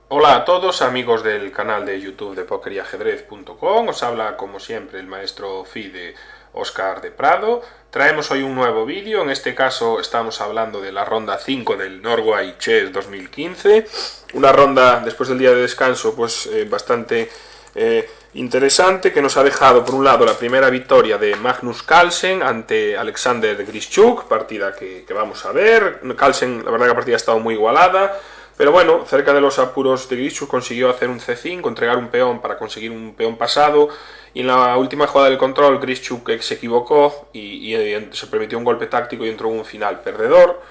Hola a todos amigos del canal de YouTube de PokerYajedrez.com. Os habla como siempre el maestro FIDE Oscar de Prado. Traemos hoy un nuevo vídeo, en este caso estamos hablando de la ronda 5 del Norway Chess 2015. Una ronda después del día de descanso pues bastante interesante, que nos ha dejado por un lado la primera victoria de Magnus Carlsen ante Alexander Grischuk, partida que vamos a ver. Carlsen, la verdad que la partida ha estado muy igualada, pero bueno, cerca de los apuros de Grischuk consiguió hacer un C5, entregar un peón para conseguir un peón pasado, y en la última jugada del control Grischuk se equivocó y se permitió un golpe táctico y entró en un final perdedor,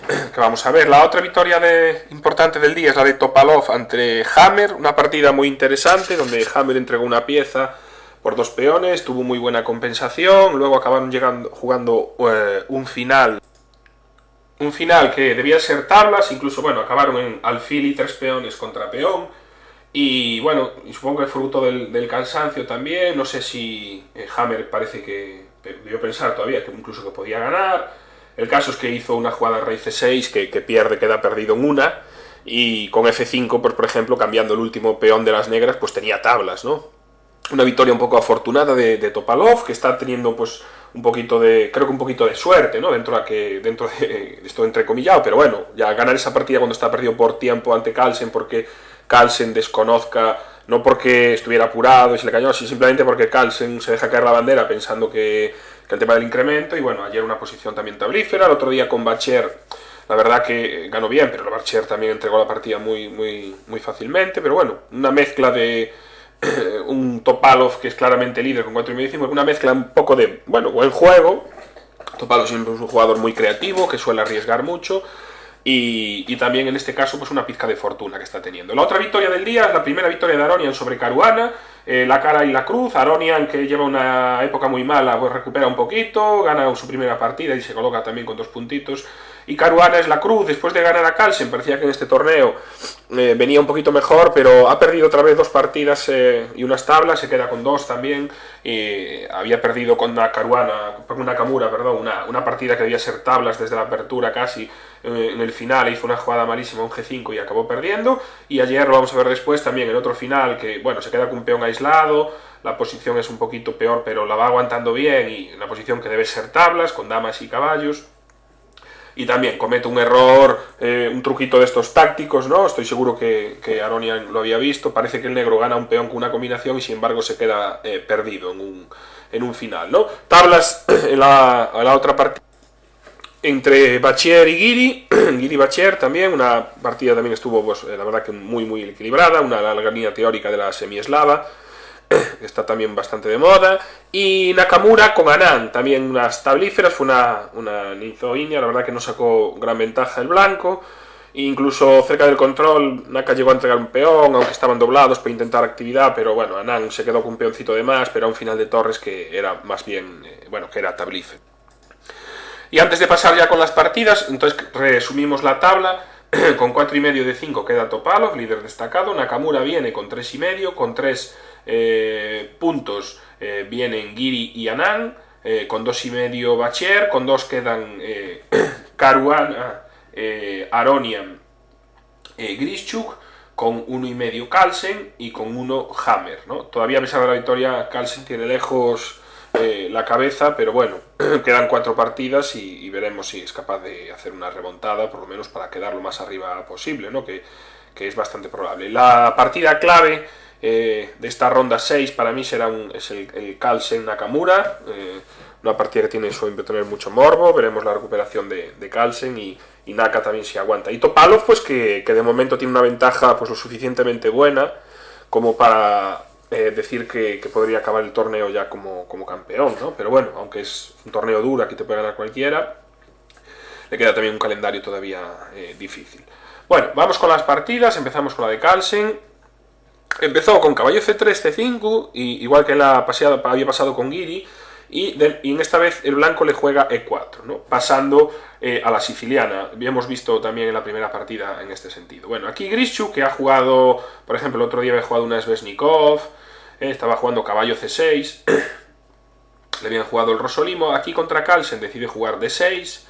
que vamos a ver. La otra victoria importante del día es la de Topalov ante Hammer, una partida muy interesante donde Hammer entregó una pieza por dos peones, tuvo muy buena compensación, luego acabaron jugando un final que debía ser tablas, incluso bueno, acabaron en alfil y tres peones contra peón, y bueno, supongo que fruto del cansancio también. No sé si Hammer parece que debió pensar todavía que incluso que podía ganar. El caso es que hizo una jugada rey c6 que pierde, queda perdido en una, y con f5, pues por ejemplo, cambiando el último peón de las negras, pues tenía tablas, ¿no? Una victoria un poco afortunada de Topalov, que está teniendo pues un poquito de, creo que un poquito de suerte, ¿no? Dentro de esto entrecomillado, pero bueno, ya ganar esa partida cuando está perdido por tiempo ante Carlsen, porque Carlsen desconozca, no porque estuviera apurado y se le cayó, sino simplemente porque Carlsen se deja caer la bandera pensando que el tema del incremento, y bueno, ayer una posición también tablífera. El otro día con Bacher, la verdad que ganó bien, pero Bacher también entregó la partida muy fácilmente, pero bueno, una mezcla de un Topalov que es claramente líder con 4,5, una mezcla un poco de, bueno, buen juego. Topalov siempre es un jugador muy creativo, que suele arriesgar mucho, y también en este caso pues una pizca de fortuna que está teniendo. La otra victoria del día es la primera victoria de Aronian sobre Caruana, la cara y la cruz. Aronian, que lleva una época muy mala, pues recupera un poquito, gana su primera partida y se coloca también con 2 puntitos. Y Caruana es la cruz, después de ganar a Carlsen. Parecía que en este torneo venía un poquito mejor, pero ha perdido otra vez 2 partidas y unas tablas, se queda con 2 también. Había perdido con una Nakamura, perdón, una partida que debía ser tablas desde la apertura casi. En el final hizo una jugada malísima, un G5, y acabó perdiendo. Y ayer, lo vamos a ver después, también en otro final, que bueno, se queda con un peón aislado, la posición es un poquito peor, pero la va aguantando bien, y una posición que debe ser tablas, con damas y caballos. Y también comete un error, un truquito de estos tácticos, ¿no? Estoy seguro que Aronian lo había visto. Parece que el negro gana un peón con una combinación y sin embargo se queda perdido en un final, ¿no? Tablas en la otra partida entre Bacher y Giri, Giri Bacher también, una partida también estuvo, pues, la verdad que muy equilibrada, una larga línea teórica de la semieslava, que está también bastante de moda, y Nakamura con Anand, también unas tablíferas, fue una Nizoinia, la verdad que no sacó gran ventaja el blanco, incluso cerca del control Naka llegó a entregar un peón, aunque estaban doblados para intentar actividad, pero bueno, Anand se quedó con un peoncito de más, pero a un final de torres que era más bien, bueno, que era tablífero. Y antes de pasar ya con las partidas, entonces resumimos la tabla. Con 4,5 de 5 queda Topalov, líder destacado. Nakamura viene con 3,5, con 3 puntos vienen Giri y Anand, con 2,5 Bacher, con 2 quedan Caruana, Aronian, Grischuk, con 1,5 Carlsen y con 1 Hammer, ¿no? Todavía, a pesar de la victoria, Carlsen tiene lejos la cabeza, pero bueno, quedan 4 partidas y veremos si es capaz de hacer una remontada, por lo menos para quedar lo más arriba posible, ¿no? Que es bastante probable. La partida clave de esta ronda 6 para mí es el Carlsen Nakamura, una partida que suele tener mucho morbo. Veremos la recuperación de Carlsen y Naka también si aguanta. Y Topalov, pues que de momento tiene una ventaja pues lo suficientemente buena como para decir que podría acabar el torneo ya como campeón, ¿no? Pero bueno, aunque es un torneo duro, aquí te puede ganar cualquiera, le queda también un calendario todavía difícil. Bueno, vamos con las partidas. Empezamos con la de Carlsen. Empezó con caballo c3, c5, igual que había pasado con Giri, y en esta vez el blanco le juega e4, ¿no? Pasando a la siciliana. Habíamos visto también en la primera partida en este sentido. Bueno, aquí Grischuk, que ha jugado, por ejemplo, el otro día había jugado una Sveshnikov, estaba jugando caballo c6, le habían jugado el Rosolimo. Aquí contra Carlsen decide jugar d6,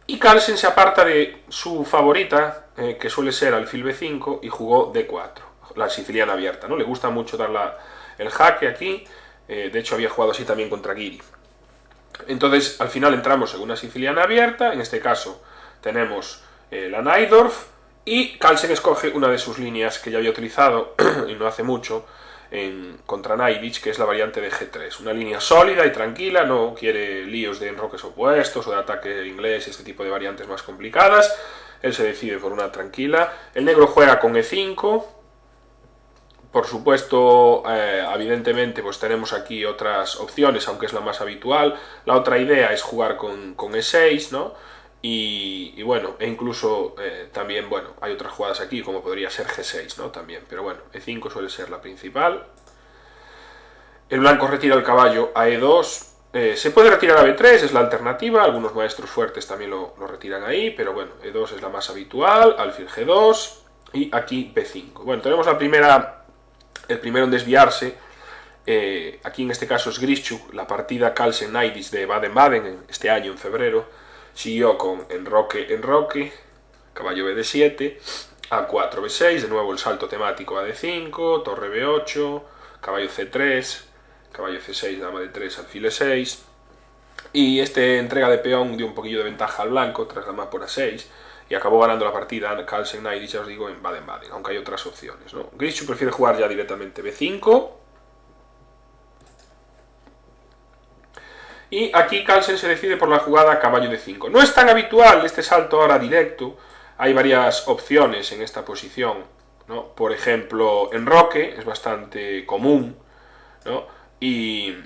Y Carlsen se aparta de su favorita, que suele ser alfil b5, y jugó d4, la siciliana abierta, ¿no? Le gusta mucho dar el jaque aquí, de hecho había jugado así también contra Guiri. Entonces al final entramos en una siciliana abierta, en este caso tenemos la Najdorf, y Carlsen escoge una de sus líneas que ya había utilizado, y no hace mucho, contra Najdic, que es la variante de G3. Una línea sólida y tranquila, no quiere líos de enroques opuestos o de ataque inglés, este tipo de variantes más complicadas. Él se decide por una tranquila. El negro juega con E5. Por supuesto, evidentemente, pues tenemos aquí otras opciones, aunque es la más habitual. La otra idea es jugar con E6, ¿no? Y bueno, e incluso también, bueno, hay otras jugadas aquí, como podría ser G6, ¿no? También, pero bueno, E5 suele ser la principal. El blanco retira el caballo a E2. Se puede retirar a B3, es la alternativa. Algunos maestros fuertes también lo retiran ahí, pero bueno, E2 es la más habitual. Alfil G2 y aquí B5. Bueno, tenemos el primero en desviarse. Aquí en este caso es Grischuk, la partida Carlsen-Najdic de Baden-Baden este año, en febrero. Siguió con enroque, caballo B7, A4, B6, de nuevo el salto temático a D5, torre B8, caballo C3, caballo C6, dama D3, alfil E6, y entrega de peón dio un poquillo de ventaja al blanco tras dama por A6, y acabó ganando la partida Carlsen-Najdic, ya os digo, en Baden-Baden, aunque hay otras opciones, ¿no? Grischuk prefiere jugar ya directamente B5, y aquí Carlsen se decide por la jugada caballo d5. No es tan habitual este salto ahora directo, hay varias opciones en esta posición, ¿no? Por ejemplo, enroque es bastante común, ¿no? Y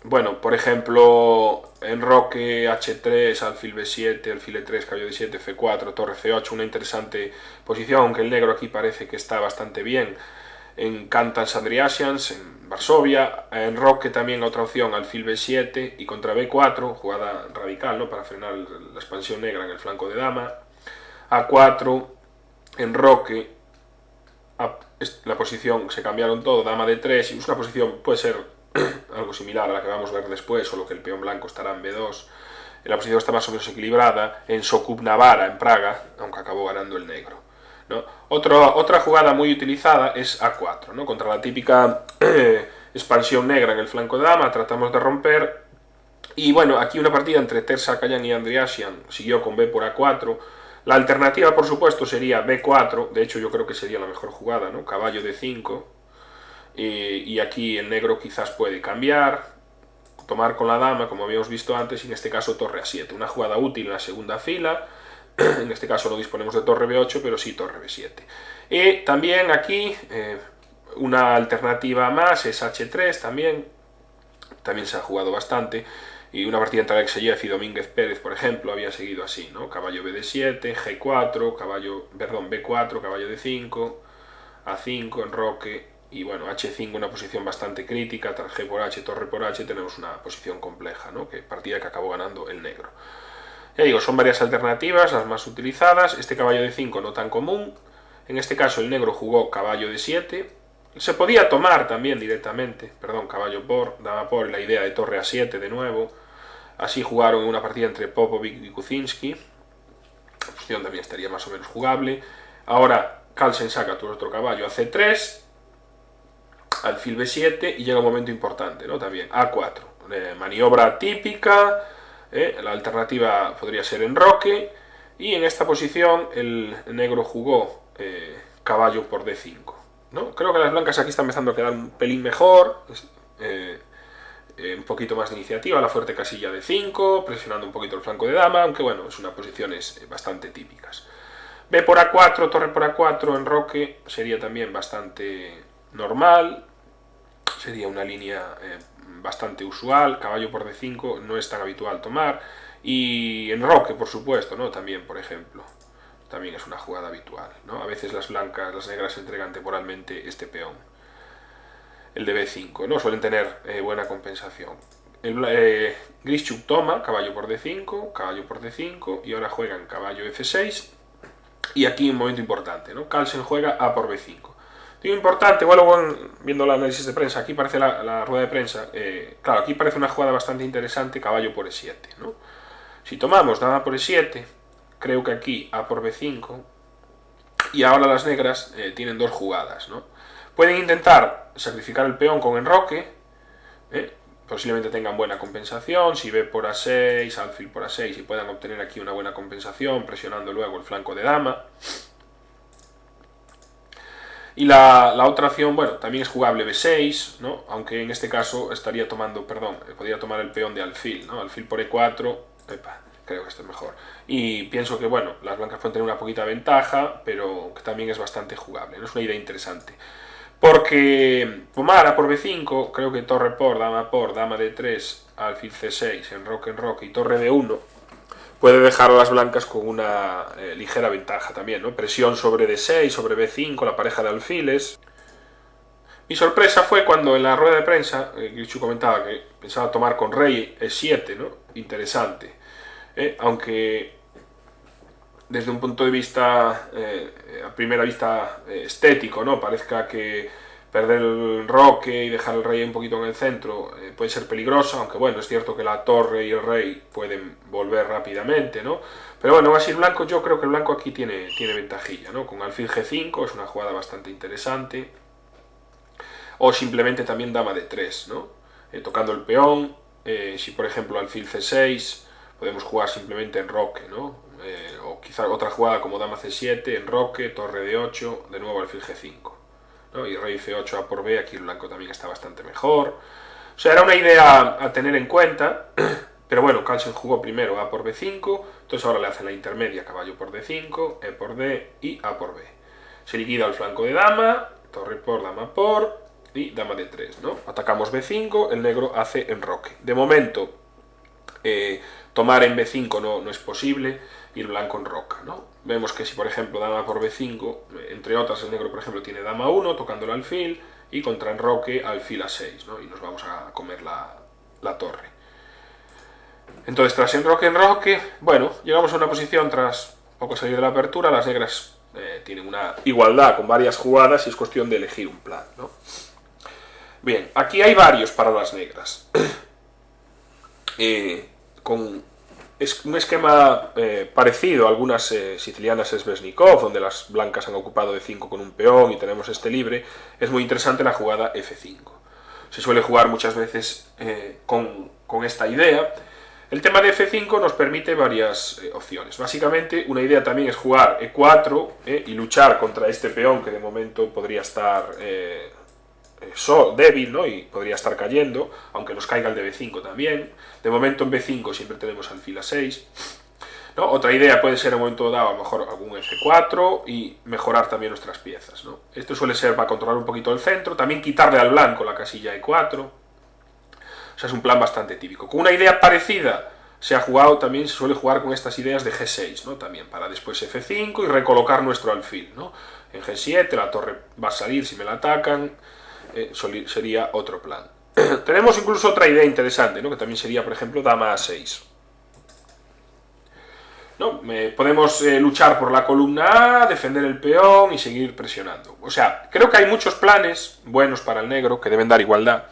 bueno, por ejemplo, enroque H3, alfil B7, alfil E3, caballo D7, F4, torre C8, una interesante posición, aunque el negro aquí parece que está bastante bien. En Kantans Andriasians, en Varsovia, enroque también otra opción, alfil B7 y contra B4, jugada radical, ¿no? Para frenar la expansión negra en el flanco de dama. A4, enroque, la posición se cambiaron todo, dama D3, y es una posición, puede ser algo similar a la que vamos a ver después, solo que el peón blanco estará en B2. La posición está más o menos equilibrada, en Sokub Navara, en Praga, aunque acabó ganando el negro, ¿no? Otra jugada muy utilizada es A4, ¿no? Contra la típica expansión negra en el flanco de dama, tratamos de romper. Y bueno, aquí una partida entre Terzakhan y Andriasian siguió con B por A4. La alternativa, por supuesto, sería B4, de hecho yo creo que sería la mejor jugada, ¿no? Caballo D5. Y aquí el negro quizás puede cambiar, tomar con la dama, como habíamos visto antes, y en este caso torre A7. Una jugada útil en la segunda fila. En este caso no disponemos de torre B8, pero sí torre B7. Y también aquí una alternativa más es H3 también se ha jugado bastante. Y una partida entre Alexeyev y Domínguez Pérez, por ejemplo, había seguido así, ¿no? Caballo BD7, G4, B4, caballo D5, A5, enroque, y bueno, H5 una posición bastante crítica, tras G por H, torre por H, tenemos una posición compleja, ¿no? Partida que acabó ganando el negro. Ya digo, son varias alternativas, las más utilizadas. Este caballo de 5 no tan común. En este caso el negro jugó caballo de 7. Se podía tomar también directamente, caballo por, dama por, la idea de torre a 7 de nuevo. Así jugaron en una partida entre Popovic y Kuczynski. La posición también estaría más o menos jugable. Ahora Carlsen saca otro caballo a C3, alfil B7 y llega un momento importante, ¿no? También A4. Maniobra típica. La alternativa podría ser enroque, y en esta posición el negro jugó caballo por D5, ¿no? Creo que las blancas aquí están empezando a quedar un pelín mejor, un poquito más de iniciativa, la fuerte casilla de 5, presionando un poquito el flanco de dama, aunque bueno, son posiciones bastante típicas. B por A4, torre por A4, enroque, sería también bastante normal, sería una línea bastante usual. Caballo por D5 no es tan habitual tomar, y enroque, por supuesto, ¿no? También, por ejemplo, también es una jugada habitual, ¿no? A veces las negras entregan temporalmente este peón, el de B5, ¿no? Suelen tener buena compensación. Grischuk toma, caballo por D5, y ahora juegan caballo F6, y aquí un momento importante, ¿no? Carlsen juega A por B5. Digo importante, bueno, viendo el análisis de prensa, aquí parece la rueda de prensa, claro, aquí parece una jugada bastante interesante, caballo por E7, ¿no? Si tomamos dama por E7, creo que aquí A por B5, y ahora las negras tienen dos jugadas, ¿no? Pueden intentar sacrificar el peón con enroque, posiblemente tengan buena compensación, si B por A6, alfil por A6, y puedan obtener aquí una buena compensación, presionando luego el flanco de dama. Y la otra opción, bueno, también es jugable B6, ¿no? Aunque en este caso estaría tomando, perdón, podría tomar el peón de alfil, ¿no? Alfil por E4, epa, creo que esto es mejor. Y pienso que, bueno, las blancas pueden tener una poquita ventaja, pero que también es bastante jugable, ¿no? Es una idea interesante. Porque tomar A por B5, creo que torre por, dama D3, alfil C6, enroque y torre D1, puede dejar a las blancas con una ligera ventaja también, ¿no? Presión sobre D6, sobre B5, la pareja de alfiles. Mi sorpresa fue cuando en la rueda de prensa, Grichuk comentaba que pensaba tomar con rey E7, ¿no? Interesante. Aunque desde un punto de vista, a primera vista estético, ¿no? Parezca que perder el enroque y dejar el rey un poquito en el centro puede ser peligroso, aunque bueno, es cierto que la torre y el rey pueden volver rápidamente, ¿no? Pero bueno, va a ser blanco, yo creo que el blanco aquí tiene ventajilla, ¿no? Con alfil G5 es una jugada bastante interesante, o simplemente también dama D3, ¿no? Tocando el peón, si por ejemplo alfil C6, podemos jugar simplemente enroque, ¿no? O quizá otra jugada como dama C7, enroque, torre D8, de nuevo alfil G5, ¿no? Y rey C8 A por B, aquí el blanco también está bastante mejor. O sea, era una idea a tener en cuenta, pero bueno, Carlsen jugó primero A por B5, entonces ahora le hace la intermedia, caballo por D5, E por D y A por B. Se liquida el flanco de dama, torre por, dama por, y dama D3, ¿no? Atacamos B5, el negro hace enroque. De momento, tomar en B5 no es posible, y el blanco enroca, ¿no? Vemos que si por ejemplo dama por B5, entre otras el negro por ejemplo tiene dama 1 tocando el alfil, y contra enroque alfil A6, ¿no? Y nos vamos a comer la torre. Entonces tras enroque, bueno, llegamos a una posición tras poco salir de la apertura, las negras tienen una igualdad con varias jugadas y es cuestión de elegir un plan, ¿no? Bien, aquí hay varios para las negras. Con un esquema parecido a algunas sicilianas Sveshnikov, donde las blancas han ocupado D5 con un peón y tenemos este libre, es muy interesante la jugada F5. Se suele jugar muchas veces con esta idea. El tema de F5 nos permite varias opciones. Básicamente, una idea también es jugar E4 y luchar contra este peón que de momento podría estar débil, ¿no? Y podría estar cayendo, aunque nos caiga el de B5 también. De momento en B5 siempre tenemos alfil A6, ¿no? Otra idea puede ser en un momento dado a lo mejor algún F4 y mejorar también nuestras piezas, ¿no? Esto suele ser para controlar un poquito el centro, también quitarle al blanco la casilla E4. O sea, es un plan bastante típico. Con una idea parecida se ha jugado también, se suele jugar con estas ideas de G6, ¿no? También para después F5 y recolocar nuestro alfil, ¿no? En G7 la torre va a salir si me la atacan, sería otro plan. Tenemos incluso otra idea interesante, ¿no? Que también sería, por ejemplo, dama A6. ¿No? Podemos luchar por la columna A, defender el peón y seguir presionando. O sea, creo que hay muchos planes buenos para el negro que deben dar igualdad.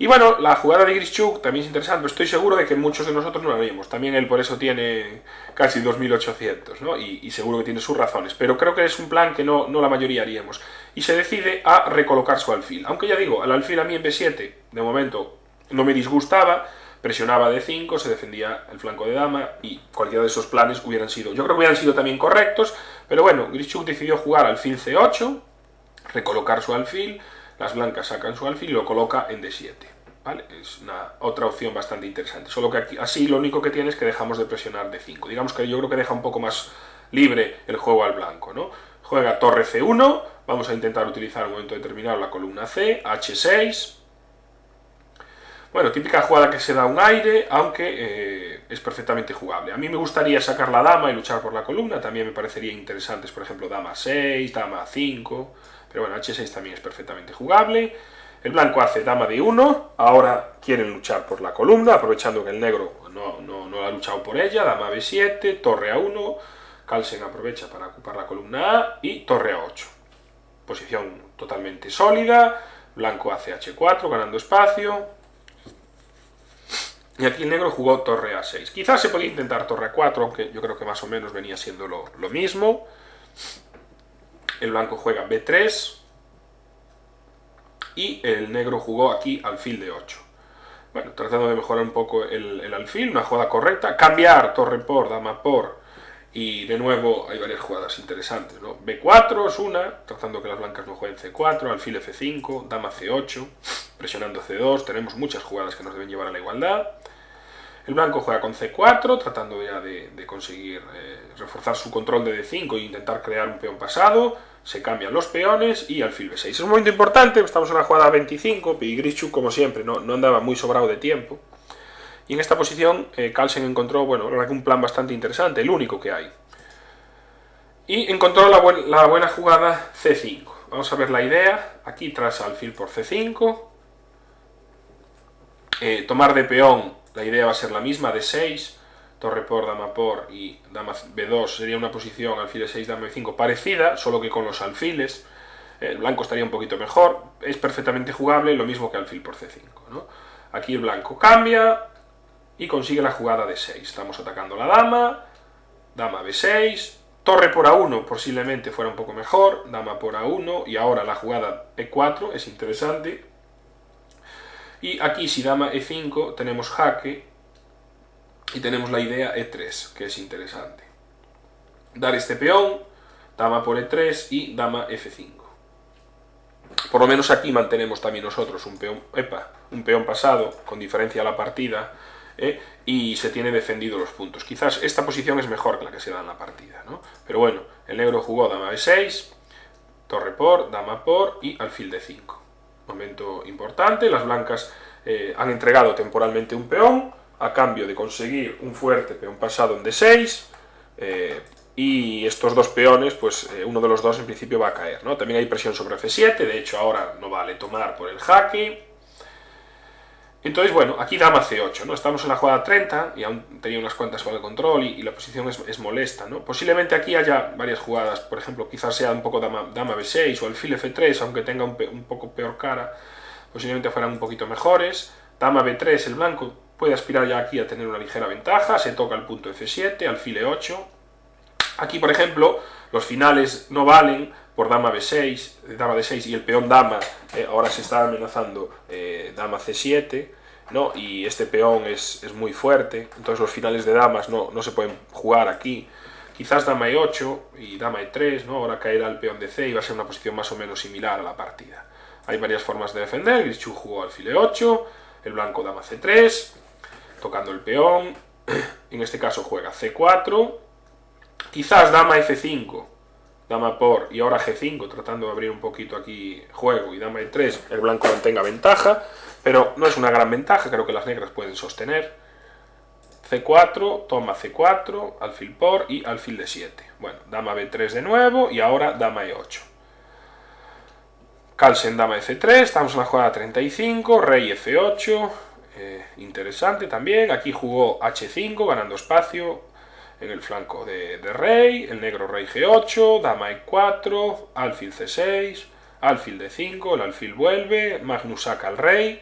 Y bueno, la jugada de Grichuk también es interesante, estoy seguro de que muchos de nosotros no la haríamos. También él por eso tiene casi 2800, ¿no? Y seguro que tiene sus razones. Pero creo que es un plan que no la mayoría haríamos. Y se decide a recolocar su alfil. Aunque ya digo, el alfil a mí en B7, de momento, no me disgustaba. Presionaba D5, se defendía el flanco de dama y cualquiera de esos planes hubieran sido, yo creo que hubieran sido también correctos. Pero bueno, Grichuk decidió jugar alfil C8, recolocar su alfil. Las blancas sacan su alfil y lo coloca en D7, ¿vale? Es otra opción bastante interesante. Solo que aquí, así lo único que tiene es que dejamos de presionar D5. Digamos que yo creo que deja un poco más libre el juego al blanco, ¿no? Juega torre C1, vamos a intentar utilizar en un momento determinado la columna C, H6. Bueno, típica jugada que se da un aire, aunque es perfectamente jugable. A mí me gustaría sacar la dama y luchar por la columna, también me parecería interesantes, por ejemplo, dama 6, dama 5... Pero bueno, H6 también es perfectamente jugable. El blanco hace dama D1. Ahora quieren luchar por la columna, aprovechando que el negro no ha luchado por ella. Dama B7, torre A1. Carlsen aprovecha para ocupar la columna A y torre A8. Posición totalmente sólida. Blanco hace H4, ganando espacio. Y aquí el negro jugó torre A6. Quizás se podía intentar torre A4, aunque yo creo que más o menos venía siendo lo mismo. El blanco juega B3. Y el negro jugó aquí alfil de 8. Bueno, tratando de mejorar un poco el alfil, una jugada correcta. Cambiar torre por, dama por. Y de nuevo hay varias jugadas interesantes, ¿no? B4 es una, tratando que las blancas no jueguen C4, alfil F5, dama C8, presionando C2. Tenemos muchas jugadas que nos deben llevar a la igualdad. El blanco juega con C4, tratando ya de conseguir reforzar su control de D5 e intentar crear un peón pasado. Se cambian los peones y alfil B6. Es un momento importante, estamos en la jugada 25, y Grischuk, como siempre, no andaba muy sobrado de tiempo. Y en esta posición Carlsen encontró, bueno, un plan bastante interesante, el único que hay. Y encontró la buena jugada C5. Vamos a ver la idea. Aquí tras alfil por C5. Tomar de peón, la idea va a ser la misma, D6. Torre por, dama por y dama B2 sería una posición, alfil E6, dama B5 parecida, solo que con los alfiles. El blanco estaría un poquito mejor. Es perfectamente jugable, lo mismo que alfil por C5, ¿no? Aquí el blanco cambia y consigue la jugada de 6. Estamos atacando la dama, dama B6, torre por A1 posiblemente fuera un poco mejor, dama por A1 y ahora la jugada E4 es interesante. Y aquí si dama E5 tenemos jaque y tenemos la idea E3, que es interesante. Dar este peón, dama por E3 y dama F5. Por lo menos aquí mantenemos también nosotros un peón pasado, con diferencia a la partida, y se tiene defendido los puntos. Quizás esta posición es mejor que la que se da en la partida, ¿no? Pero bueno, el negro jugó dama B6, torre por, dama por y alfil D5. Momento importante, las blancas han entregado temporalmente un peón a cambio de conseguir un fuerte peón pasado en D6, y estos dos peones, pues uno de los dos en principio va a caer, ¿no? También hay presión sobre F7, de hecho ahora no vale tomar por el jaque. Entonces, bueno, aquí dama C8, ¿no? Estamos en la jugada 30 y aún tenía unas cuantas para el control y la posición es molesta, ¿no? Posiblemente aquí haya varias jugadas, por ejemplo, quizás sea un poco dama B6 o alfil F3, aunque tenga un poco peor cara, posiblemente fueran un poquito mejores. Dama B3, el blanco puede aspirar ya aquí a tener una ligera ventaja, se toca el punto F7, alfil E8. Aquí, por ejemplo, los finales no valen por dama B6, dama D6 y el peón dama, ahora se está amenazando dama C7, ¿no? Y este peón es muy fuerte, entonces los finales de damas no se pueden jugar aquí. Quizás dama E8 y dama E3, ¿no? Ahora caerá el peón de C y va a ser una posición más o menos similar a la partida. Hay varias formas de defender. Grischuk jugó alfil E8, el blanco dama C3, tocando el peón, en este caso juega C4, quizás dama F5, dama por y ahora G5, tratando de abrir un poquito aquí juego, y dama E3, el blanco mantenga ventaja, pero no es una gran ventaja, creo que las negras pueden sostener. C4, toma C4, alfil por y alfil D7. Bueno, dama B3 de nuevo y ahora dama E8. Carlsen dama F3, estamos en la jugada 35, rey F8, interesante también. Aquí jugó H5, ganando espacio en el flanco de rey, el negro rey G8, dama E4, alfil C6, alfil D5, el alfil vuelve, Magnus saca al rey,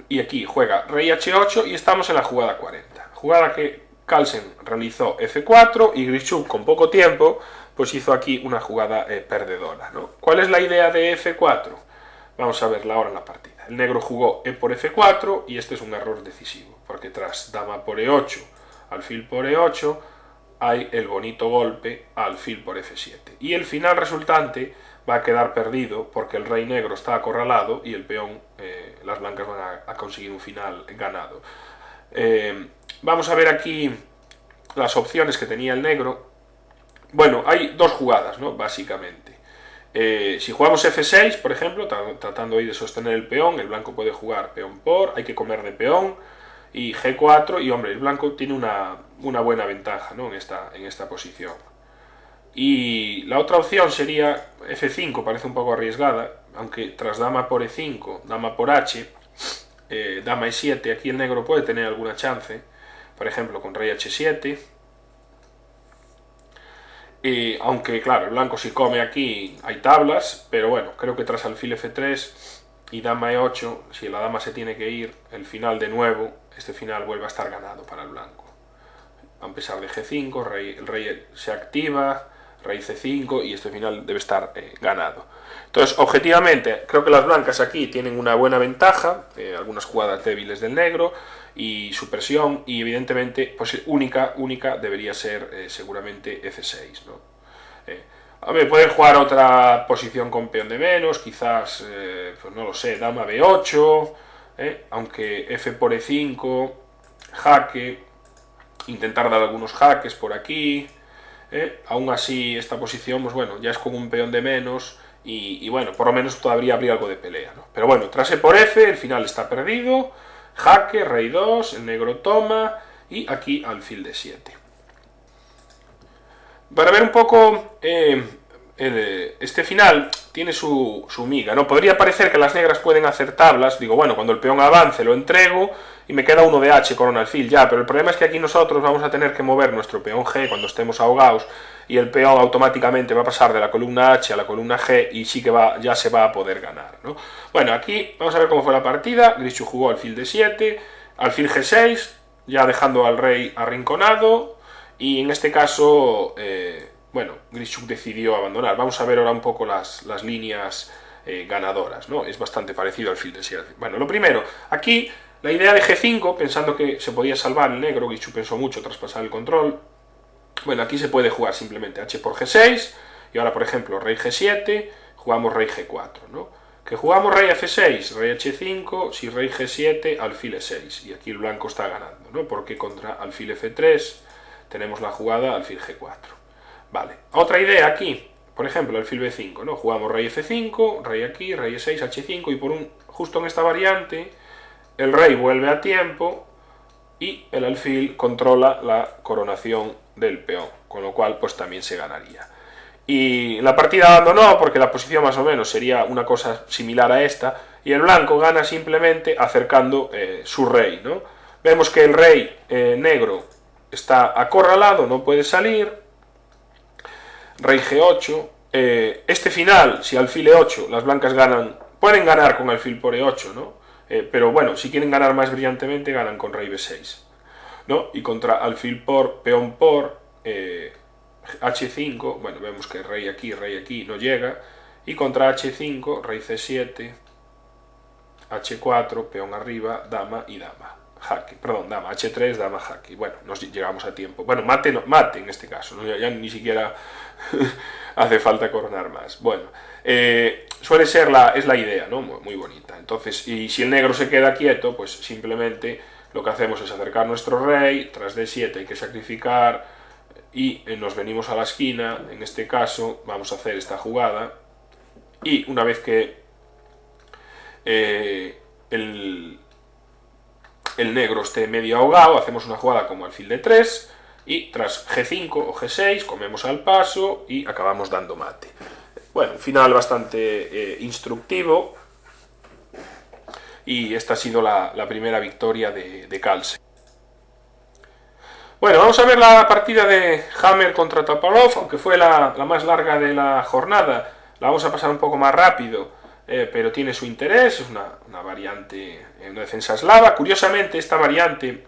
y aquí juega rey H8 y estamos en la jugada 40. Jugada que Carlsen realizó F4 y Grischuk con poco tiempo pues hizo aquí una jugada perdedora, ¿no? ¿Cuál es la idea de F4? Vamos a verla ahora en la partida. El negro jugó E por F4 y este es un error decisivo, porque tras dama por E8, alfil por E8, hay el bonito golpe alfil por F7. Y el final resultante va a quedar perdido porque el rey negro está acorralado y el peón, las blancas van a conseguir un final ganado. Vamos a ver aquí las opciones que tenía el negro. Bueno, hay dos jugadas, ¿no? Básicamente. Si jugamos F6, por ejemplo, tratando ahí de sostener el peón, el blanco puede jugar peón por, hay que comer de peón, y G4, y hombre, el blanco tiene una buena ventaja, ¿no? en esta posición. Y la otra opción sería F5, parece un poco arriesgada, aunque tras dama por E5, dama por H, dama E7, aquí el negro puede tener alguna chance, por ejemplo con rey H7, aunque claro, el blanco si come aquí hay tablas, pero bueno, creo que tras alfil F3 y dama e8, si la dama se tiene que ir, el final de nuevo, este final vuelve a estar ganado para el blanco. A pesar de g5, el rey se activa, rey c5 y este final debe estar ganado. Entonces, objetivamente, creo que las blancas aquí tienen una buena ventaja, algunas jugadas débiles del negro y su presión, y evidentemente, pues única debería ser seguramente f6, ¿no? A ver, pueden jugar otra posición con peón de menos, quizás, pues no lo sé, dama b8, aunque f por e5, jaque, intentar dar algunos jaques por aquí, aún así esta posición, pues bueno, ya es con un peón de menos, y bueno, por lo menos todavía habría algo de pelea, ¿no? Pero bueno, tras e por f, el final está perdido, jaque, rey 2, el negro toma, y aquí alfil de 7. Para ver un poco, este final tiene su miga, ¿no? Podría parecer que las negras pueden hacer tablas, digo, bueno, cuando el peón avance lo entrego y me queda uno de H corona alfil, ya, pero el problema es que aquí nosotros vamos a tener que mover nuestro peón G cuando estemos ahogados y el peón automáticamente va a pasar de la columna H a la columna G y sí que ya se va a poder ganar, ¿no? Bueno, aquí vamos a ver cómo fue la partida. Grischuk jugó alfil de 7, alfil G6, ya dejando al rey arrinconado, y en este caso, bueno, Grischuk decidió abandonar. Vamos a ver ahora un poco las líneas ganadoras, ¿no? Es bastante parecido al alfil de 7. Bueno, lo primero, aquí la idea de G5, pensando que se podía salvar el negro, Grischuk pensó mucho tras pasar el control. Bueno, aquí se puede jugar simplemente H por G6, y ahora, por ejemplo, rey G7, jugamos rey G4, ¿no? Que jugamos rey F6, rey H5, si rey G7, alfil E6, y aquí el blanco está ganando, ¿no? Porque contra alfil F3 tenemos la jugada alfil G4. Vale, otra idea aquí, por ejemplo, alfil B5, ¿no? Jugamos rey F5, rey aquí, rey E6, H5, y justo en esta variante, el rey vuelve a tiempo, y el alfil controla la coronación del peón, con lo cual pues también se ganaría. Y la partida abandonó porque la posición más o menos sería una cosa similar a esta, y el blanco gana simplemente acercando su rey, ¿no? Vemos que el rey negro está acorralado, no puede salir, rey G8, este final, si alfil E8, las blancas pueden ganar con alfil por E8, ¿no? Pero bueno, si quieren ganar más brillantemente, ganan con rey B6, ¿no? Y contra alfil por, peón por, H5, bueno, vemos que rey aquí, no llega, y contra H5, rey C7, H4, peón arriba, dama y dama, jaque, perdón, dama, H3, dama, jaque. Bueno, nos llegamos a tiempo. Bueno, mate en este caso, ¿no? Ya ni siquiera hace falta coronar más. Bueno, suele ser es la idea, ¿no? Muy bonita. Entonces, y si el negro se queda quieto, pues simplemente lo que hacemos es acercar nuestro rey, tras D7 hay que sacrificar, y nos venimos a la esquina. En este caso vamos a hacer esta jugada, y una vez que el negro esté medio ahogado, hacemos una jugada como alfil de 3, y tras G5 o G6 comemos al paso y acabamos dando mate. Bueno, un final bastante instructivo, y esta ha sido la primera victoria de Carlsen. Bueno, vamos a ver la partida de Hammer contra Topalov, aunque fue la más larga de la jornada. La vamos a pasar un poco más rápido, pero tiene su interés. Es una variante, una defensa eslava. Curiosamente, esta variante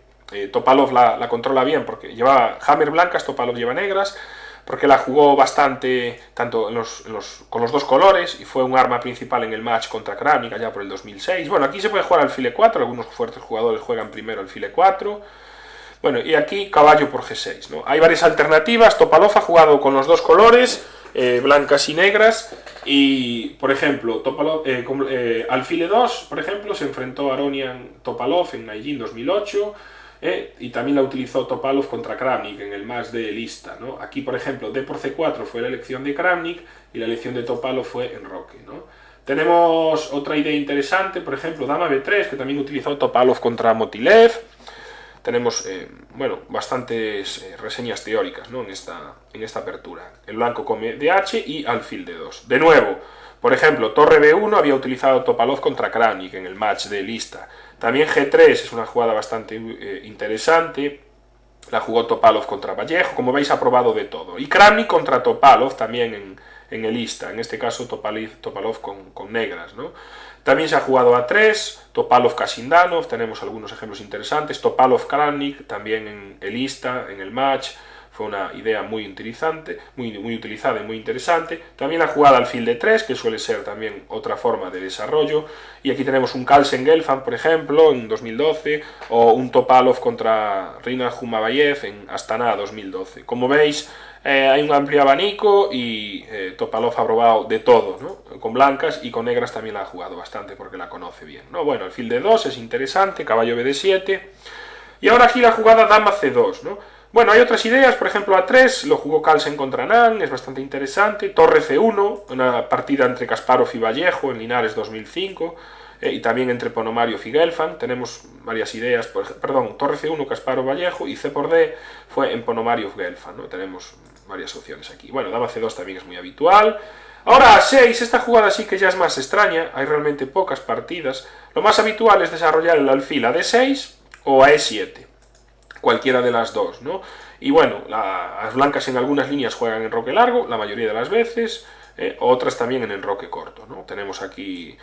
Topalov la controla bien, porque llevaba Hammer blancas, Topalov lleva negras, porque la jugó bastante, tanto con los dos colores, y fue un arma principal en el match contra Kramnik allá por el 2006. Bueno, aquí se puede jugar alfil E4, algunos fuertes jugadores juegan primero alfil E4. Bueno, y aquí caballo por G6, ¿no? Hay varias alternativas. Topalov ha jugado con los dos colores, blancas y negras, y, por ejemplo, alfil E2, por ejemplo, se enfrentó a Aronian Topalov en Nanjing 2008, y también la utilizó Topalov contra Kramnik en el match de lista, ¿no? Aquí, por ejemplo, D por C4 fue la elección de Kramnik, y la elección de Topalov fue en Roque, ¿no? Tenemos otra idea interesante, por ejemplo, Dama B3, que también utilizó Topalov contra Motilev. Tenemos, bueno, bastantes reseñas teóricas, ¿no? en esta apertura. El blanco come DH y alfil D2. De nuevo, por ejemplo, torre B1 había utilizado Topalov contra Kramnik en el match de lista. También G3 es una jugada bastante interesante. La jugó Topalov contra Vallejo. Como veis, ha probado de todo. Y Kramnik contra Topalov también en el ista, en este caso Topalov con negras, ¿no? También se ha jugado A3, Topalov-Kasindanov, tenemos algunos ejemplos interesantes, Topalov-Kramnik, también en el ista, en el match, fue una idea muy utilizada y muy interesante. También la jugada alfil de 3, que suele ser también otra forma de desarrollo. Y aquí tenemos un Carlsen-Gelfand, por ejemplo, en 2012, o un Topalov contra Rina Jumabayev en Astana 2012. Como veis, hay un amplio abanico y Topalov ha probado de todo, ¿no? Con blancas y con negras también la ha jugado bastante porque la conoce bien, ¿no? Bueno, alfil de 2 es interesante, caballo bd7. Y ahora aquí la jugada dama c2, ¿no? Bueno, hay otras ideas, por ejemplo A3, lo jugó Carlsen contra Nan, es bastante interesante. Torre C1, una partida entre Kasparov y Vallejo en Linares 2005, y también entre Ponomariov y Gelfand. Tenemos varias ideas, Torre C1, Kasparov-Vallejo, y C por D fue en Ponomariov-Gelfand, ¿no? Tenemos varias opciones aquí. Bueno, dama C2 también es muy habitual. Ahora A6, esta jugada sí que ya es más extraña, hay realmente pocas partidas. Lo más habitual es desarrollar el alfil a D6 o a E7. Cualquiera de las dos, ¿no? Y bueno, las blancas en algunas líneas juegan en enroque largo, la mayoría de las veces, otras también en enroque corto, ¿no? Tenemos aquí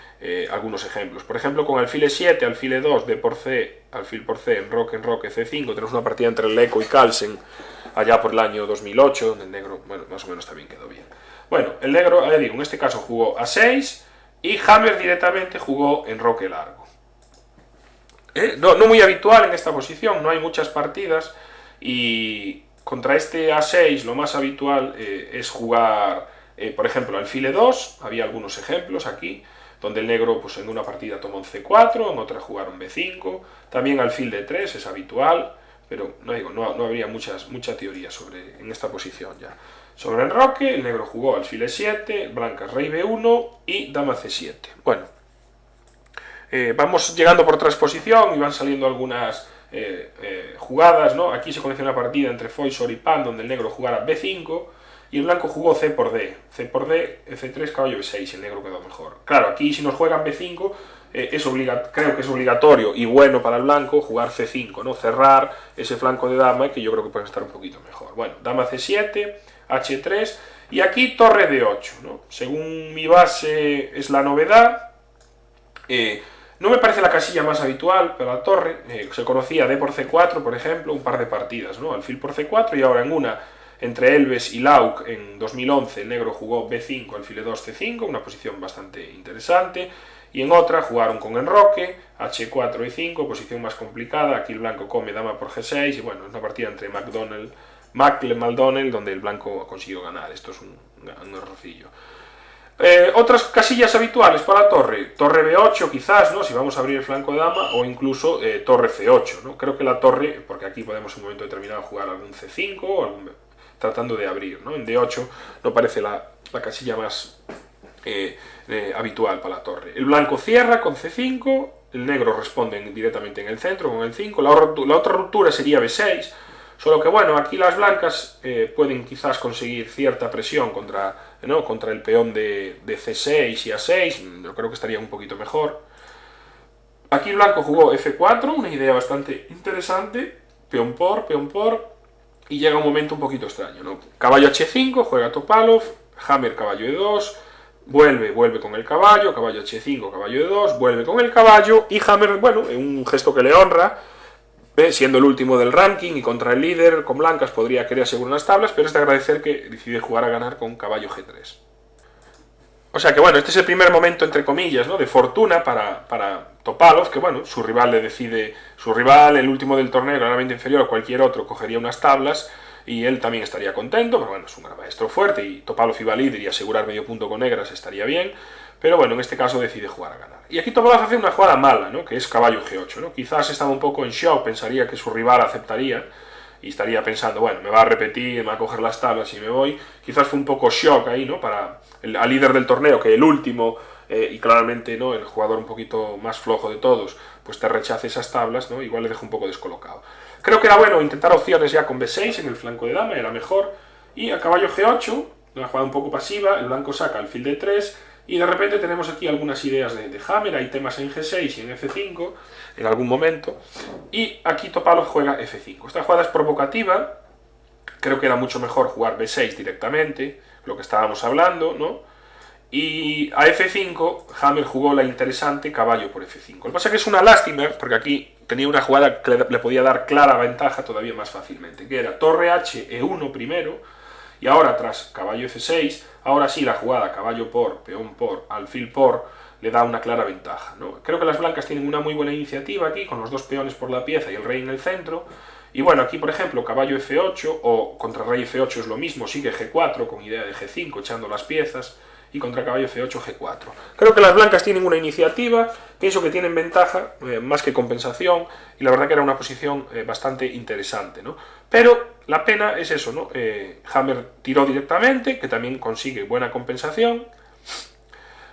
algunos ejemplos. Por ejemplo, con alfil E7, alfil E2, D por C, alfil por C, enroque, C5, tenemos una partida entre Leko y Carlsen, allá por el año 2008, donde el negro, bueno, más o menos también quedó bien. Bueno, el negro, ya digo, en este caso jugó A6 y Hammer directamente jugó enroque largo. No muy habitual en esta posición, no hay muchas partidas y contra este A6 lo más habitual es jugar, por ejemplo, alfil E2, había algunos ejemplos aquí, donde el negro pues, en una partida tomó un C4, en otra jugaron B5, también alfil D3 es habitual, pero no habría mucha teoría en esta posición ya. Sobre enroque, el negro jugó alfil E7, blancas rey B1 y dama C7. Bueno. Vamos llegando por transposición y van saliendo algunas jugadas, ¿no? Aquí se conoce una partida entre Foysor y Pan donde el negro jugara B5 y el blanco jugó C por D. C por D, F3, caballo B6 y el negro quedó mejor. Claro, aquí si nos juegan B5 creo que es obligatorio y bueno para el blanco jugar C5, ¿no? Cerrar ese flanco de dama que yo creo que puede estar un poquito mejor. Bueno, dama C7, H3 y aquí torre D8, ¿no? Según mi base es la novedad. No me parece la casilla más habitual, pero la torre se conocía D por C4, por ejemplo, un par de partidas, ¿no? Alfil por C4 y ahora en una entre Elves y Lauk en 2011 el negro jugó B5, alfil E2, C5, una posición bastante interesante, y en otra jugaron con enroque, H4, E5, posición más complicada, aquí el blanco come dama por G6 y bueno, es una partida entre Macle-Maldonel donde el blanco consiguió ganar, esto es un errorcillo. Otras casillas habituales para la torre B8 quizás, ¿no? Si vamos a abrir el flanco de dama, o incluso torre C8, ¿no? Creo que la torre, porque aquí podemos en un momento determinado jugar algún C5, o tratando de abrir, ¿no? En D8 no parece la casilla más habitual para la torre. El blanco cierra con C5, el negro responde directamente en el centro con el 5, la otra ruptura sería B6, solo que bueno, aquí las blancas pueden quizás conseguir cierta presión contra el peón de C6 y A6, yo creo que estaría un poquito mejor. Aquí el blanco jugó F4, una idea bastante interesante, peón por, y llega un momento un poquito extraño, ¿no? Caballo H5, juega Topalov, Hammer caballo E2, vuelve con el caballo H5, caballo E2, vuelve con el caballo, y Hammer, bueno, un gesto que le honra, siendo el último del ranking y contra el líder con blancas podría querer asegurar unas tablas, pero es de agradecer que decide jugar a ganar con caballo G3. O sea que bueno, este es el primer momento, entre comillas, ¿no? De fortuna para Topalov, que bueno, su rival, el último del torneo, claramente inferior a cualquier otro, cogería unas tablas y él también estaría contento, pero bueno, es un gran maestro fuerte y Topalov iba líder y asegurar medio punto con negras estaría bien, pero bueno, en este caso decide jugar a ganar. Y aquí Topalov hace una jugada mala, ¿no? Que es caballo G8, ¿no? Quizás estaba un poco en shock, pensaría que su rival aceptaría y estaría pensando, bueno, me va a repetir, me va a coger las tablas y me voy. Quizás fue un poco shock ahí, ¿no? Para al líder del torneo, que el último, y claramente, ¿no? El jugador un poquito más flojo de todos, pues te rechace esas tablas, ¿no? Igual le deja un poco descolocado. Creo que era bueno intentar opciones ya con B6 en el flanco de dama, era mejor. Y a caballo G8, una jugada un poco pasiva, el blanco saca alfil D3, y de repente tenemos aquí algunas ideas de Hammer, hay temas en G6 y en F5 en algún momento, y aquí Topalov juega F5. Esta jugada es provocativa, creo que era mucho mejor jugar B6 directamente, lo que estábamos hablando, ¿no? Y a F5, Hammer jugó la interesante caballo por F5. Lo que pasa es que es una lástima, porque aquí tenía una jugada que le podía dar clara ventaja todavía más fácilmente, que era torre H, E1 primero, y ahora tras caballo F6, ahora sí la jugada caballo por, peón por, alfil por, le da una clara ventaja, ¿no? Creo que las blancas tienen una muy buena iniciativa aquí, con los dos peones por la pieza y el rey en el centro. Y bueno, aquí por ejemplo caballo F8 o contra rey F8 es lo mismo, sigue G4 con idea de G5 echando las piezas, y contra caballo F8 G4. Creo que las blancas tienen una iniciativa, pienso que tienen ventaja, más que compensación, y la verdad que era una posición bastante interesante, ¿no? Pero la pena es eso, ¿no? Hammer tiró directamente, que también consigue buena compensación,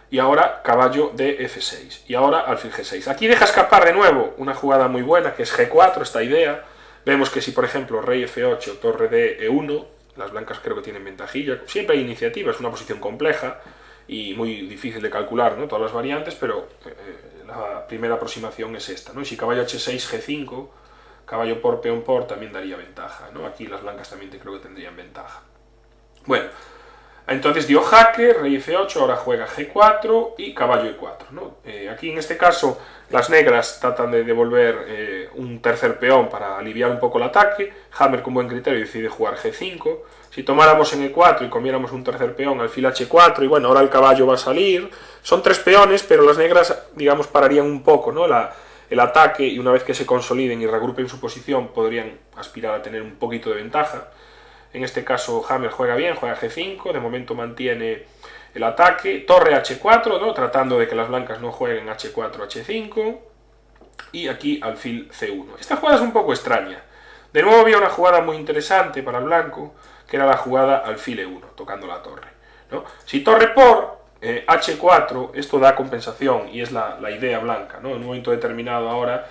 y ahora caballo de F6, y ahora alfil G6. Aquí deja escapar de nuevo una jugada muy buena, que es G4, esta idea. Vemos que si por ejemplo rey F8, torre de E1, las blancas creo que tienen ventajilla, siempre hay iniciativa, es una posición compleja y muy difícil de calcular, ¿no? Todas las variantes, pero la primera aproximación es esta, ¿no? Y si caballo H6, G5, caballo por, peón por, también daría ventaja, ¿no? Aquí las blancas también creo que tendrían ventaja. Bueno, entonces dio jaque, rey F8, ahora juega G4 y caballo E4, ¿no? Aquí en este caso las negras tratan de devolver un tercer peón para aliviar un poco el ataque. Hammer con buen criterio decide jugar G5. Si tomáramos en E4 y comiéramos un tercer peón, alfil H4, y bueno, ahora el caballo va a salir. Son tres peones, pero las negras, digamos, pararían un poco, ¿no? El ataque, y una vez que se consoliden y regrupen su posición, podrían aspirar a tener un poquito de ventaja. En este caso Hammer juega bien, juega G5, de momento mantiene el ataque, torre H4, ¿no? Tratando de que las blancas no jueguen H4, H5, y aquí alfil C1. Esta jugada es un poco extraña. De nuevo había una jugada muy interesante para el blanco, que era la jugada alfil E1, tocando la torre, ¿no? Si torre por H4, esto da compensación, y es la idea blanca, ¿no? En un momento determinado ahora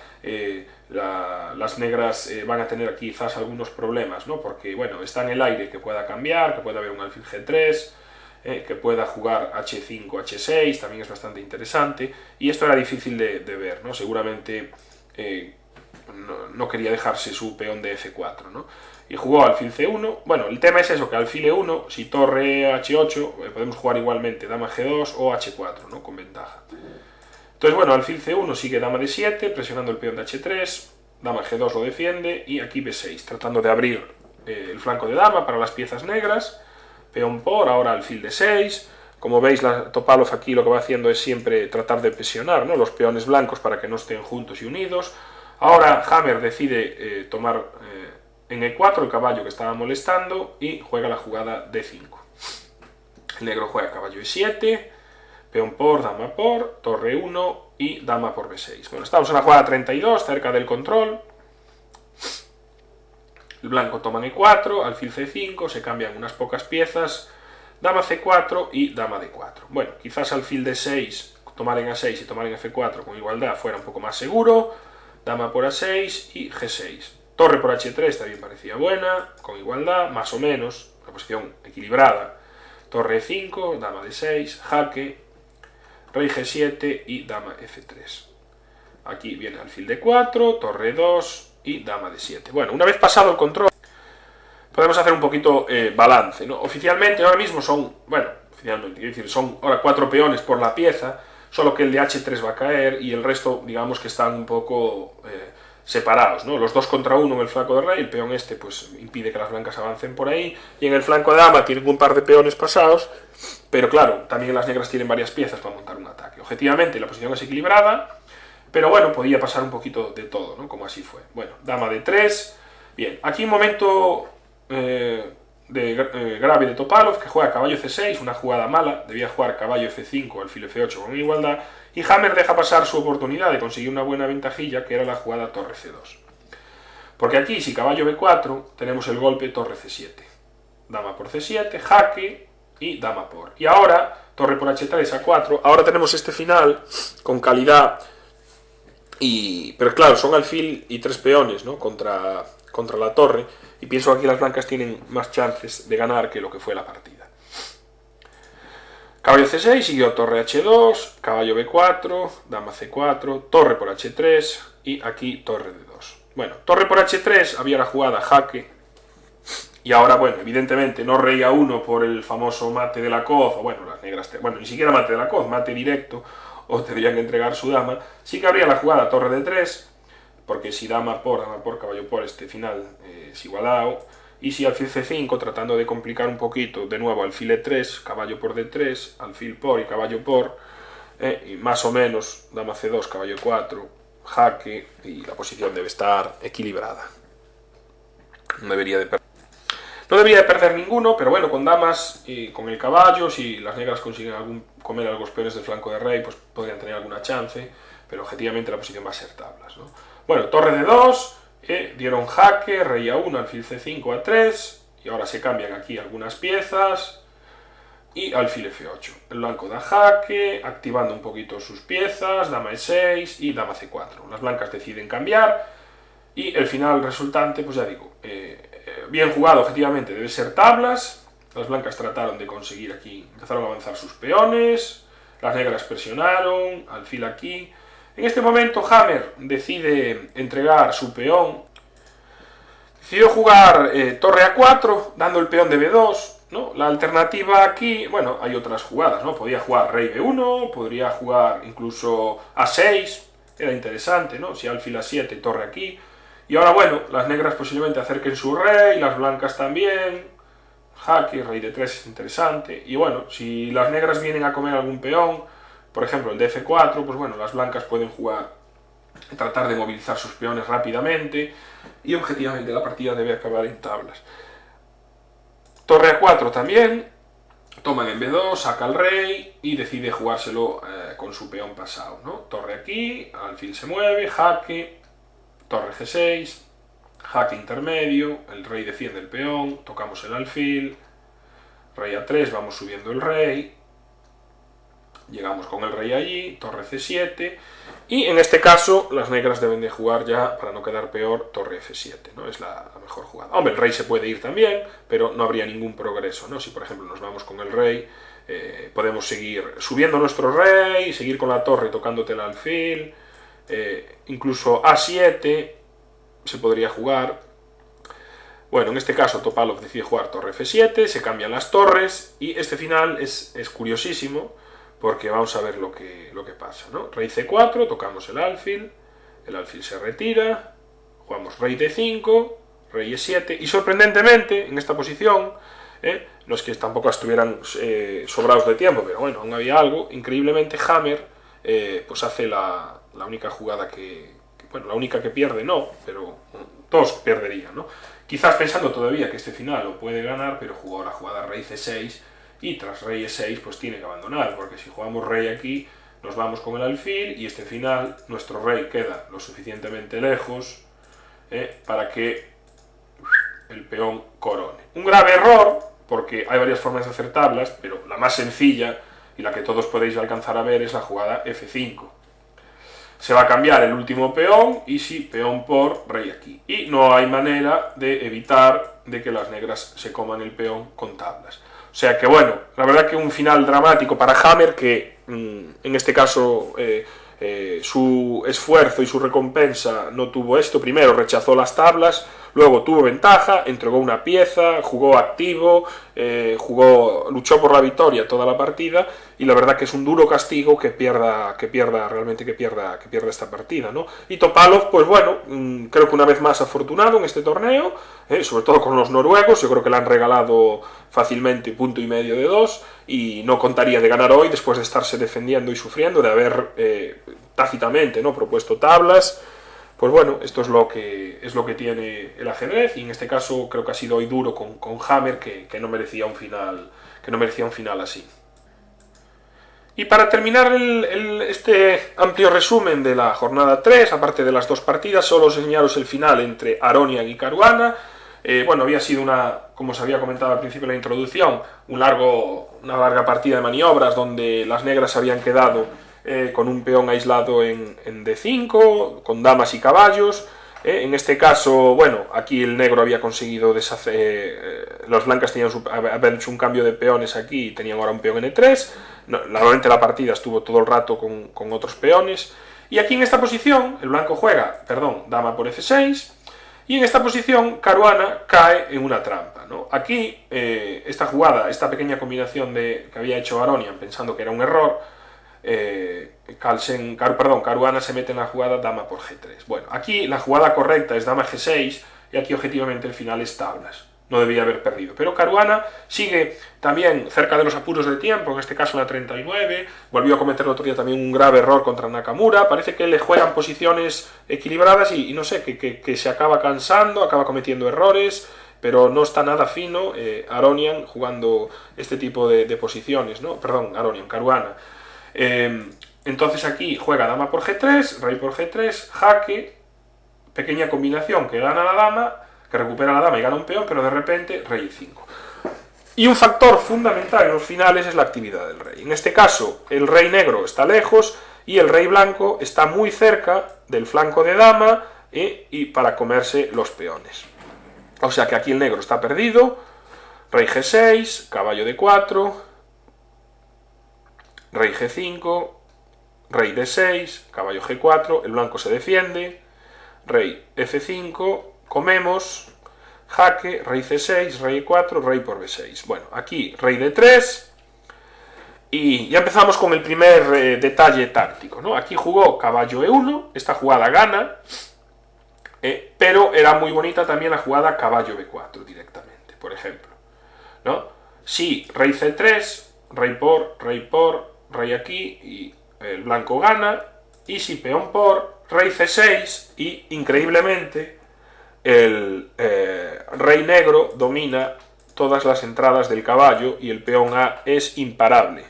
las negras van a tener quizás algunos problemas, ¿no? Porque, bueno, está en el aire que pueda cambiar, que pueda haber un alfil G3, que pueda jugar H5, H6, también es bastante interesante, y esto era difícil de ver, ¿no? Seguramente no quería dejarse su peón de F4, ¿no? Y jugó alfil C1. Bueno, el tema es eso, que alfil E1, si torre H8, podemos jugar igualmente dama G2 o H4, ¿no? Con ventaja. Entonces, bueno, alfil C1 sigue dama D7, presionando el peón de H3, dama G2 lo defiende, y aquí B6, tratando de abrir el flanco de dama para las piezas negras, peón por, ahora alfil D6. Como veis, Topalov aquí lo que va haciendo es siempre tratar de presionar, ¿no? Los peones blancos para que no estén juntos y unidos. Ahora Hammer decide tomar en E4 el caballo que estaba molestando y juega la jugada D5. El negro juega caballo E7, peón por, dama por, torre 1 y dama por B6. Bueno, estamos en la jugada 32, cerca del control. El blanco toma en E4, alfil C5, se cambian unas pocas piezas, dama C4 y dama D4. Bueno, quizás alfil D6, tomar en A6 y tomar en F4 con igualdad fuera un poco más seguro. Dama por A6 y G6. Torre por H3 también parecía buena, con igualdad, más o menos, una posición equilibrada. Torre E5, dama D6, jaque, rey G7 y dama F3. Aquí viene alfil D4, torre 2 y dama D7. Bueno, una vez pasado el control, podemos hacer un poquito balance, ¿no? Oficialmente ahora mismo son, bueno, oficialmente, quiero decir, son ahora 4 peones por la pieza, solo que el de H3 va a caer y el resto, digamos que están un poco separados, ¿no? Los 2 contra 1 en el flanco de rey, el peón este pues impide que las blancas avancen por ahí, y en el flanco de dama tienen un par de peones pasados, pero claro, también las negras tienen varias piezas para montar un ataque. Objetivamente la posición es equilibrada, pero bueno, podía pasar un poquito de todo, ¿no? Como así fue. Bueno, dama de 3, bien, aquí un momento grave de Topalov, que juega caballo C6, una jugada mala, debía jugar caballo F5, alfil F8 con igualdad, y Hammer deja pasar su oportunidad de conseguir una buena ventajilla, que era la jugada torre C2. Porque aquí, si caballo B4, tenemos el golpe torre C7. Dama por C7, jaque y dama por. Y ahora, torre por H3 A4, ahora tenemos este final con calidad, pero claro, son alfil y 3 peones, ¿no? contra la torre, y pienso que aquí las blancas tienen más chances de ganar que lo que fue la partida. Caballo C6, siguió torre H2, caballo B4, dama C4, torre por H3 y aquí torre D2. Bueno, torre por H3 había la jugada jaque, Y ahora, bueno, evidentemente no rey A1 por el famoso mate de la coz, o bueno, las negras, bueno, ni siquiera mate de la coz, mate directo, o tendrían que entregar su dama. Sí que habría la jugada torre de 3, porque si dama por, caballo por, este final es igualado. Y si alfil C5, tratando de complicar un poquito, de nuevo alfil E3, caballo por D3, alfil por y caballo por, y más o menos dama C2, caballo 4, jaque, y la posición debe estar equilibrada. No debería de perder ninguno, pero bueno, con damas y con el caballo, si las negras consiguen comer algunos peones del flanco de rey, pues podrían tener alguna chance, pero objetivamente la posición va a ser tablas, ¿no? Bueno, torre de 2, dieron jaque, rey A1, alfil C5, A3, y ahora se cambian aquí algunas piezas, y alfil F8. El blanco da jaque, activando un poquito sus piezas, dama E6 y dama C4. Las blancas deciden cambiar, y el final resultante, pues ya digo, bien jugado objetivamente, debe ser tablas. Las blancas trataron de conseguir aquí, empezaron a avanzar sus peones, las negras presionaron, alfil aquí. En este momento Hammer decide entregar su peón, decidió jugar torre A4, dando el peón de B2, ¿no? La alternativa aquí, bueno, hay otras jugadas, ¿no? Podía jugar rey B1, podría jugar incluso A6, era interesante, ¿no? Si alfil A7, torre aquí. Y ahora, bueno, las negras posiblemente acerquen su rey, las blancas también, jaque, rey de 3 es interesante, y bueno, si las negras vienen a comer algún peón, por ejemplo el de F4, pues bueno, las blancas pueden jugar, tratar de movilizar sus peones rápidamente, y objetivamente la partida debe acabar en tablas. Torre A4 también, toman en B2, saca al rey, y decide jugárselo con su peón pasado, ¿no? Torre aquí, alfil se mueve, jaque, torre G6, jaque intermedio, el rey defiende el peón, tocamos el alfil, rey A3, vamos subiendo el rey, llegamos con el rey allí, torre C7, y en este caso las negras deben de jugar ya, para no quedar peor, torre F7, ¿no? Es la mejor jugada. Hombre, el rey se puede ir también, pero no habría ningún progreso, ¿no? Si por ejemplo nos vamos con el rey, podemos seguir subiendo nuestro rey, seguir con la torre tocándote el alfil, incluso A7 se podría jugar. Bueno, en este caso Topalov decide jugar torre F7, se cambian las torres, y este final es curiosísimo, porque vamos a ver lo que pasa, ¿no? Rey C4, tocamos el alfil se retira, jugamos rey D5, rey E7, y sorprendentemente, en esta posición, no es que tampoco estuvieran sobrados de tiempo, pero bueno, aún había algo, increíblemente Hammer pues hace la única jugada bueno, la única que pierde no, pero todos perderían, ¿no? Quizás pensando todavía que este final lo puede ganar, pero jugó la jugada rey C6, y tras rey E6 pues tiene que abandonar, porque si jugamos rey aquí nos vamos con el alfil, y este final nuestro rey queda lo suficientemente lejos para que el peón corone. Un grave error, porque hay varias formas de hacer tablas, pero la más sencilla y la que todos podéis alcanzar a ver es la jugada F5. Se va a cambiar el último peón, y sí, peón por rey aquí. Y no hay manera de evitar de que las negras se coman el peón con tablas. O sea que bueno, la verdad que un final dramático para Hammer, que en este caso su esfuerzo y su recompensa no tuvo esto. Primero rechazó las tablas, luego tuvo ventaja, entregó una pieza, jugó activo, luchó por la victoria toda la partida, y la verdad que es un duro castigo que pierda esta partida, ¿no? Y Topalov, pues bueno, creo que una vez más afortunado en este torneo, sobre todo con los noruegos. Yo creo que le han regalado fácilmente 1,5 puntos de 2, y no contaría de ganar hoy después de estarse defendiendo y sufriendo, de haber tácitamente, ¿no?, propuesto tablas. Pues bueno, esto es lo que tiene el ajedrez, y en este caso creo que ha sido hoy duro con Hammer, que no merecía un final así. Y para terminar este amplio resumen de la jornada 3, aparte de las dos partidas, solo señalaros el final entre Aronian y Caruana. Bueno, había sido como os había comentado al principio de la introducción, una larga partida de maniobras, donde las negras habían quedado con un peón aislado en D5, con damas y caballos. En este caso, bueno, aquí el negro había conseguido deshacer, las blancas habían hecho un cambio de peones aquí, y tenían ahora un peón en E3. Normalmente la partida estuvo todo el rato con otros peones, y aquí en esta posición el blanco juega, dama por F6, Y en esta posición Caruana cae en una trampa, ¿no? Aquí, esta jugada, esta pequeña combinación que había hecho Aronian pensando que era un error, Caruana se mete en la jugada dama por G3. Bueno, aquí la jugada correcta es dama G6 y aquí objetivamente el final es tablas. No debía haber perdido. Pero Caruana sigue también cerca de los apuros de tiempo, en este caso en la 39, volvió a cometer el otro día también un grave error contra Nakamura, parece que le juegan posiciones equilibradas y no sé, que se acaba cansando, acaba cometiendo errores, pero no está nada fino Aronian jugando este tipo de posiciones, ¿no? Perdón, Caruana. Entonces aquí juega dama por G3, rey por G3, jaque, pequeña combinación que gana la dama, que recupera la dama y gana un peón, pero de repente rey 5. Y un factor fundamental en los finales es la actividad del rey. En este caso, el rey negro está lejos y el rey blanco está muy cerca del flanco de dama y para comerse los peones. O sea que aquí el negro está perdido, rey G6, caballo D4, rey G5, rey D6, caballo G4, el blanco se defiende, rey F5, comemos, jaque, rey C6, rey E4, rey por B6. Bueno, aquí rey D3 y ya empezamos con el primer detalle táctico, ¿no? Aquí jugó caballo E1, esta jugada gana, pero era muy bonita también la jugada caballo B4 directamente, por ejemplo, ¿no? Sí, rey C3, rey aquí y el blanco gana, y si peón por, rey C6 y increíblemente el rey negro domina todas las entradas del caballo y el peón A es imparable.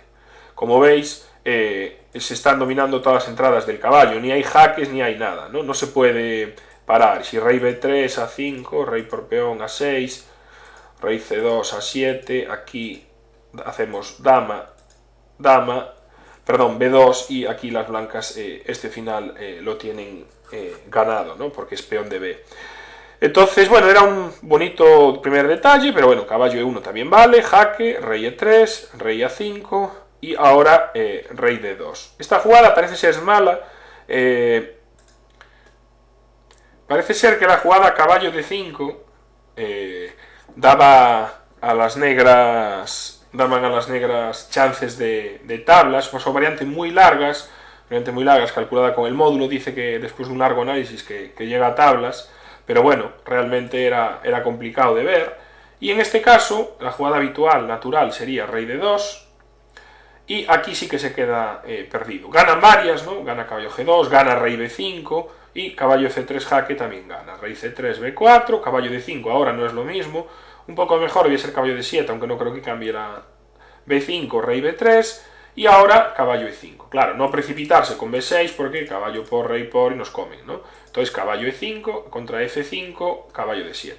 Como veis, se están dominando todas las entradas del caballo, ni hay jaques ni hay nada, ¿no? No se puede parar. Si rey B3, A5, rey por peón A6, rey C2, A7, aquí hacemos perdón, B2 y aquí las blancas este final lo tienen ganado, ¿no? Porque es peón de B. Entonces, bueno, era un bonito primer detalle, pero bueno, caballo E1 también vale, jaque, rey E3, rey A5 y ahora rey D2. Esta jugada parece ser mala, parece ser que la jugada caballo D5 daban a las negras chances de tablas, son variantes muy largas, calculada con el módulo, dice que después de un largo análisis que llega a tablas, pero bueno, realmente era complicado de ver, y en este caso, la jugada habitual, natural, sería rey D2, y aquí sí que se queda perdido. Ganan varias, ¿no? Gana caballo G2, gana rey B5, y caballo C3 jaque también gana. Rey C3, B4, caballo D5, ahora no es lo mismo, un poco mejor debe ser caballo D7, aunque no creo que cambie la B5, rey B3, y ahora caballo E5. Claro, no precipitarse con B6 porque caballo por, rey por y nos comen, ¿no? Entonces caballo E5 contra F5, caballo D7.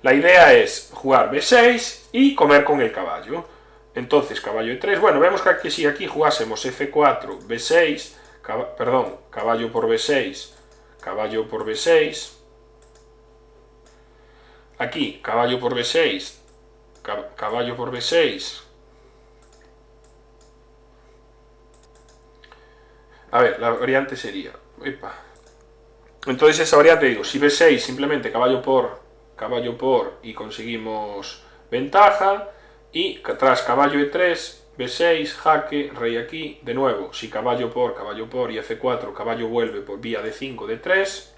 La idea es jugar B6 y comer con el caballo. Entonces caballo E3, bueno, vemos que aquí, si aquí jugásemos F4, B6, caballo por B6, caballo por B6, aquí caballo por B6, caballo por B6, a ver, la variante sería, entonces esa variante, digo, si B6 simplemente caballo por y conseguimos ventaja, y tras caballo E3, B6, jaque, rey aquí, de nuevo, si caballo por y F4, caballo vuelve por vía D5, D3,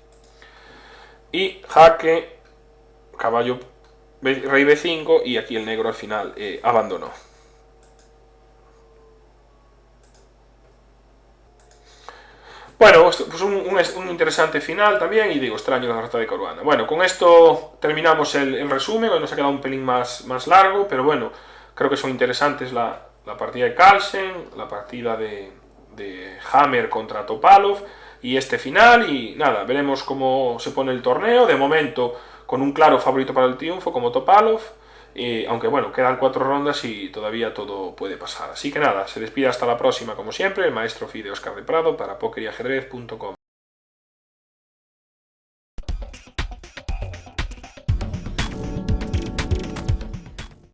y jaque, caballo, rey B5, y aquí el negro al final abandonó. Bueno, pues un interesante final también, y digo, extraño la derrota de Caruana. Bueno, con esto terminamos el resumen, hoy nos ha quedado un pelín más largo, pero bueno, creo que son interesantes la partida de Carlsen, la partida de Hammer contra Topalov, y este final, y nada, veremos cómo se pone el torneo, de momento con un claro favorito para el triunfo como Topalov, aunque bueno, quedan 4 rondas y todavía todo puede pasar. Así que nada, se despide hasta la próxima como siempre, el maestro Fi de Óscar de Prado para pokeriajedrez.com.